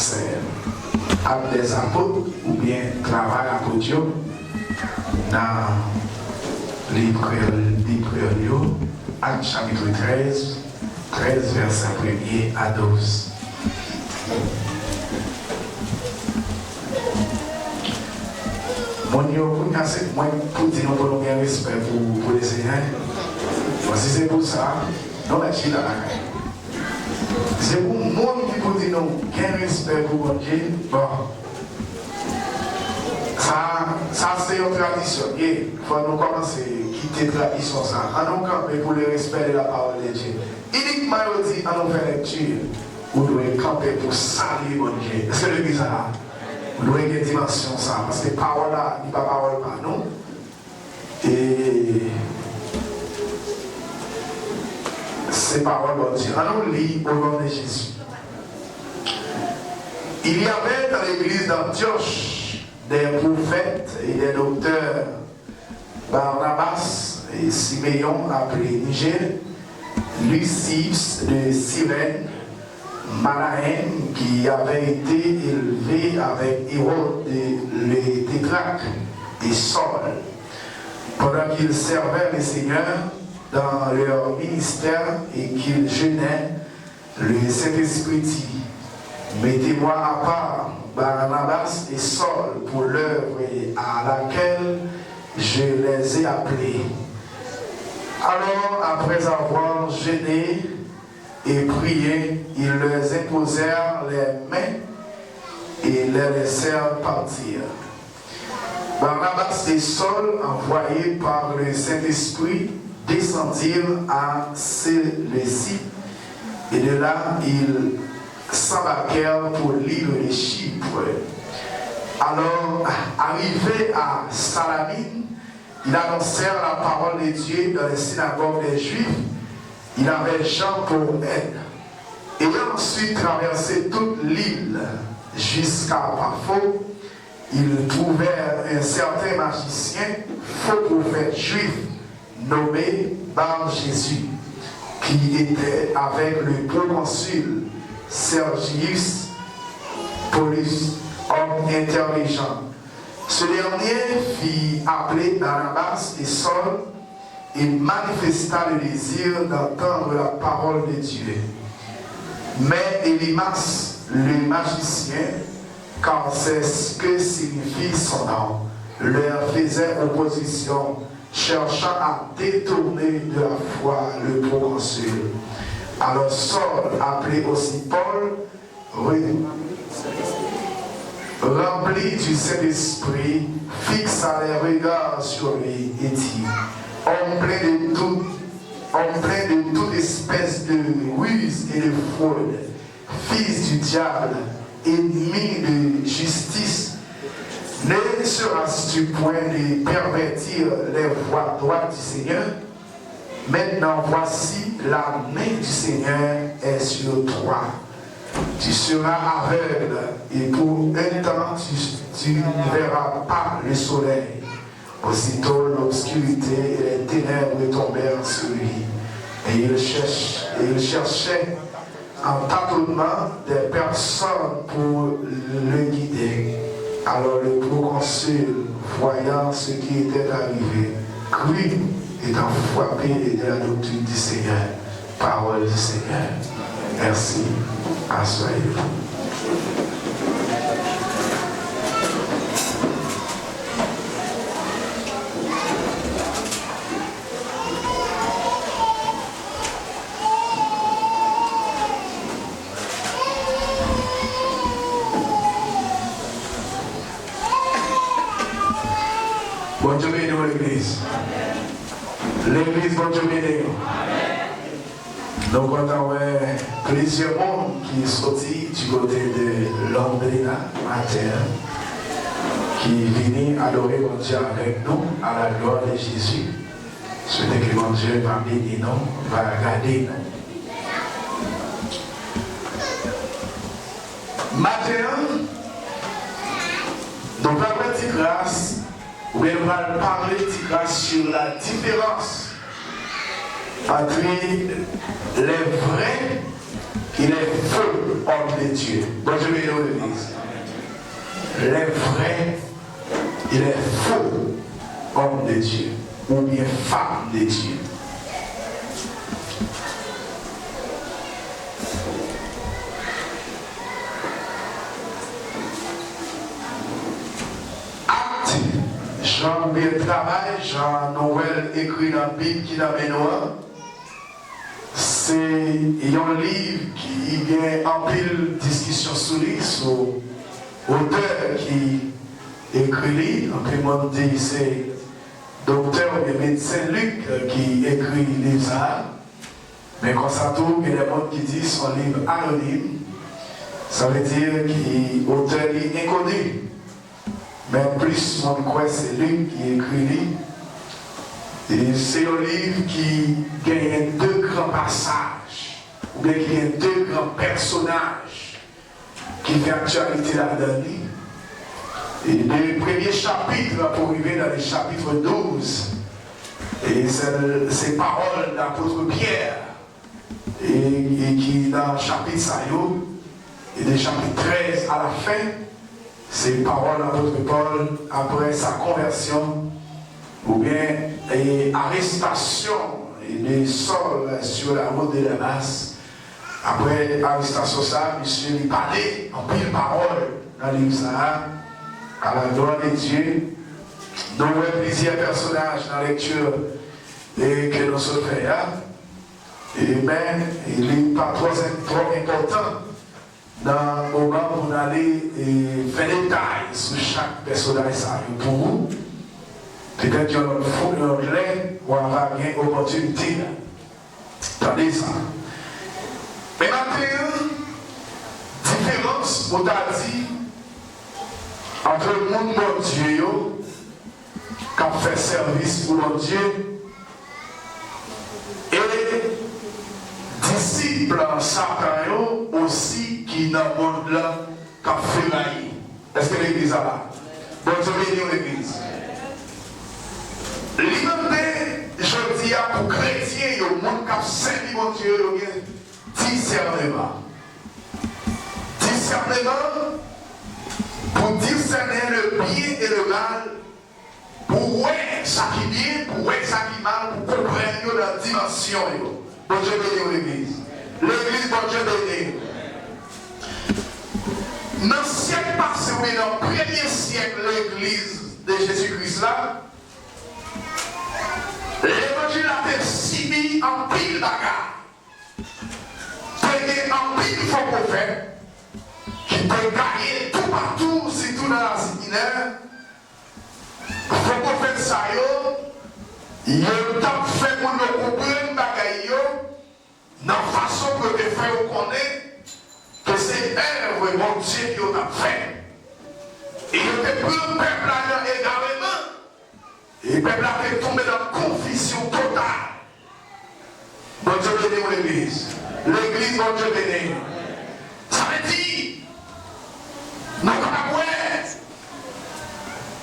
c'est Actes des apôtres ou bien travail apôtre dans le livre Actes chapitre 13, verset 1er à 12. Mon Dieu, pour dire nous avons bien respect pour les Seigneurs. Si c'est pour ça, nous allons chier dans la caille. C'est pour le monde qui peut dire nous bien respect pour mon Dieu. Bon. Ça c'est une tradition. Il faut nous commencer à quitter la tradition. À nous camper pour le respect de la parole de Dieu. Uniquement, on dit à nous faire lecture. Vous devez camper pour saluer mon Dieu. Est-ce que l'église a? Vous devez avoir une dimension ça. Parce que la parole là, n'est pas parole par nous. Et c'est parole de Dieu. On nous lit au nom de Jésus. Il y avait dans l'église d'Antioche des prophètes et des docteurs, Barnabas et Siméon appelé Niger, Lucius de Cyrène, Manahem qui avait été élevé avec Hérode le tétrarque et Saul. Pendant qu'ils servaient le Seigneur dans leur ministère et qu'ils jeûnaient, le Saint-Esprit dit: mettez-moi à part Barnabas et Saul pour l'œuvre à laquelle je les ai appelés. Alors, après avoir jeûné et prié, ils leur imposèrent les mains et les laissèrent partir. Barnabas et Saul, envoyés par le Saint-Esprit, descendirent à Sélécie, et de là, ils s'embarquèrent pour l'île de Chypre. Alors, arrivés à Salamine, ils annoncèrent la parole de Dieu dans les synagogues des Juifs. Il avait Jean pour aide. Ayant ensuite traversé toute l'île jusqu'à Paphos, ils trouvèrent un certain magicien, faux prophète juif, nommé Bar-Jésus, qui était avec le proconsul Sergius Paulus, homme intelligent. Ce dernier fit appeler Barnabas et Saul et manifesta le désir d'entendre la parole de Dieu. Mais Élymas, le magicien, car c'est ce que signifie son nom, leur faisait opposition, cherchant à détourner de la foi le proconsul. Alors Saul, appelé aussi Paul, rempli du Saint-Esprit, fixa les regards sur lui et dit: homme plein de toute espèce de ruse et de fraude, fils du diable, ennemi de justice, ne seras-tu point de pervertir les voies droites du Seigneur? Maintenant, voici, la main du Seigneur est sur toi. Tu seras aveugle et pour un temps, tu ne verras pas le soleil. Aussitôt, l'obscurité et les ténèbres tombèrent sur lui. Et il cherchait en tâtonnement des personnes pour le guider. Alors le proconsul, voyant ce qui était arrivé, crut, étant frappé de la doctrine du Seigneur. Parole du Seigneur. Merci. Asseyez-vous. Bon Dieu bénisse l'église. L'église, bon Dieu bénisse. Donc, on a plusieurs mondes qui sont sortis du côté de l'Ombrina, matin, qui viennent adorer mon Dieu avec nous à la gloire de Jésus. Souhaitez que mon Dieu va bénir nous, va garder nous. Matin, donc la petite grâce, on va parler de grâce sur la différence entre les vrais il est faux homme de Dieu. Bon Dieu béni l'église. Les vrais, il est faux homme de Dieu ou bien femme de Dieu. Acte, Jean bien travail, Jean Noël écrit dans la Bible qui n'a pas c'est un livre qui a en pile discussion sur lui, sur l'auteur qui écrit, en pile monde dit c'est docteur ou médecin Luc qui écrit le livre ça. Mais quand ça tourne, il y a des gens qui disent son livre anonyme, ça veut dire que l'auteur est inconnu. Mais plus, on croit que c'est Luc qui écrit. Et c'est un livre qui gagne deux grands passages, ou bien qui gagne deux grands personnages qui fait actualité là-dedans. Et le premier chapitre, pour arriver dans le chapitre 12, et c'est ces paroles d'apôtre Pierre, et qui dans le chapitre 5, et le chapitre 13 à la fin, ces paroles d'apôtre Paul après sa conversion, ou bien arrestation et des sols sur la route de Damas. Après l'arrestation, ça, monsieur lui parlait en pile parole dans l'Église à la gloire de Dieu. Nous avons plusieurs personnages dans la lecture et que nous sommes faits. Et même, il n'est pas trop important dans le moment où on allait faire des détails sur chaque personnage pour vous. Peut-être qu'il y a un fou de l'anglais ou on va bien opportunité. Attendez ça. Mais maintenant, différence, on t'a dit, entre le monde de Dieu, qui a fait service pour mon Dieu, et disciples Satan aussi qui dans le monde là, qui a fait railler. Est-ce que l'église a là? Bonne journée, l'église. L'identité, je dis pour chrétiens, le monde qui a servi mon Dieu, il y a discernement. Discernement pour discerner le bien et le mal, pour voir ça qui est bien, pour voir ça qui est mal, pour comprendre la dimension. Bon Dieu béni l'église. L'église, bon Dieu béni. Dans le siècle passé, oui, dans le premier siècle, l'église de Jésus-Christ là, l'évangile a été subi en pile bagarre. Il y a en pile faux prophète qui peut gagner tout partout, surtout dans la séminaire. Faux prophète ça il y a fait pour nous comprendre bagaille dans la façon que les frères connaissent que c'est œuvre mon Dieu qui a fait. Et il y a plus de peuple là également. Et le peuple a tombé dans la confusion totale. Bon Dieu béni l'église. L'église, bon Dieu béni. Ça veut dire, nous avons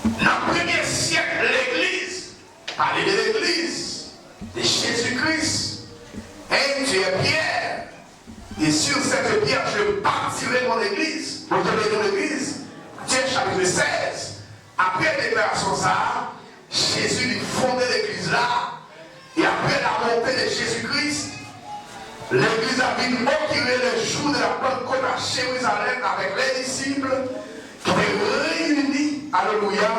dans le premier siècle, l'église, parler de l'église, de Jésus-Christ, et tu es Pierre. Et sur cette pierre, je bâtirai mon église. Bon Dieu béni l'église. Matthieu chapitre 16. Après la déclaration ça, Jésus lui fondait l'église là, et après la montée de Jésus-Christ, l'église a vu occuper le jour de la Pentecôte à Jérusalem avec les disciples qui étaient réunis, alléluia,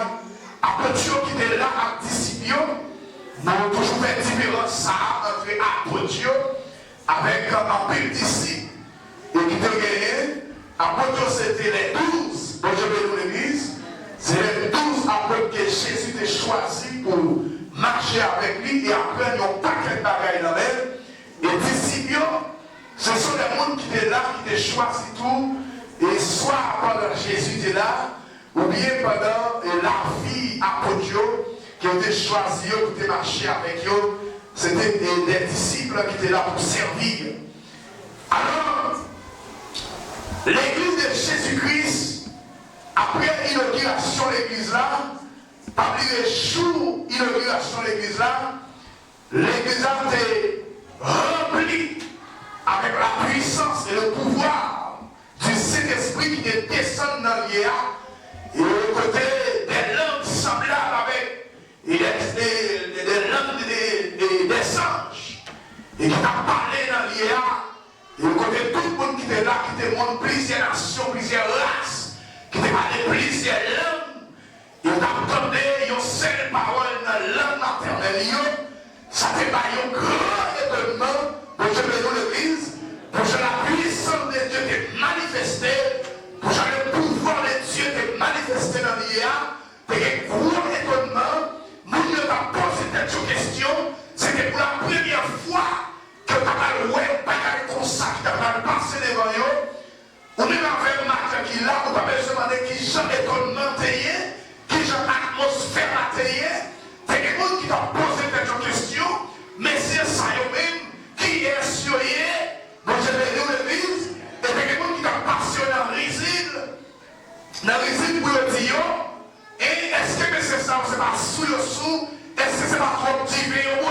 après Dieu qui était là à disciples, nous avons toujours fait différence entre apôtres avec un peu de disciples et qui étaient gagnés. Apôtres c'était les 12, bon Dieu béni l'église. C'est les 12 apôtres que Jésus a choisi pour marcher avec lui et après ils ont paquet de bagailles dans l'air. Et disciples, ce sont les gens qui étaient là, qui étaient choisis tout, et soit pendant Jésus était là, ou bien pendant la vie apôtre qui était choisie, qui était marché avec eux, c'était des disciples qui étaient là pour servir. Alors, l'église de Jésus-Christ, après l'inauguration de l'église là, parmi les jours d'inauguration de l'église là, l'église a été remplie avec la puissance et le pouvoir du Saint-Esprit qui descend dans l'IA, et au côté des langues semblables avec des langues des anges, et qui t'a parlé dans l'IA, et au côté tout le monde qui était là, qui te montre plusieurs nations, plusieurs races, qui te parlé plusieurs langues, et t'a entendu une seule parole dans la langue maternelle, ça te fait un grand étonnement pour que l'église, pour que la puissance de Dieu t'est manifestée, pour que le pouvoir de Dieu t'est manifesté dans l'IA, t'es un gros étonnement. Nous ne t'avons posé cette question, c'était pour la première fois que tu as le web, pas comme ça, que tu as passé devant eux. On est avec un matin qui là, on va se demander qui genre d'étonnement t'es, qui genre d'atmosphère t'es. C'est quelqu'un qui t'a posé cette question, mais c'est ça même qui est assuré, donc je vais dire l'église, et c'est quelqu'un qui t'a passionné dans le résine pour le dire, et est-ce que c'est ça, c'est pas sous le sous, est-ce que c'est pas trop divin,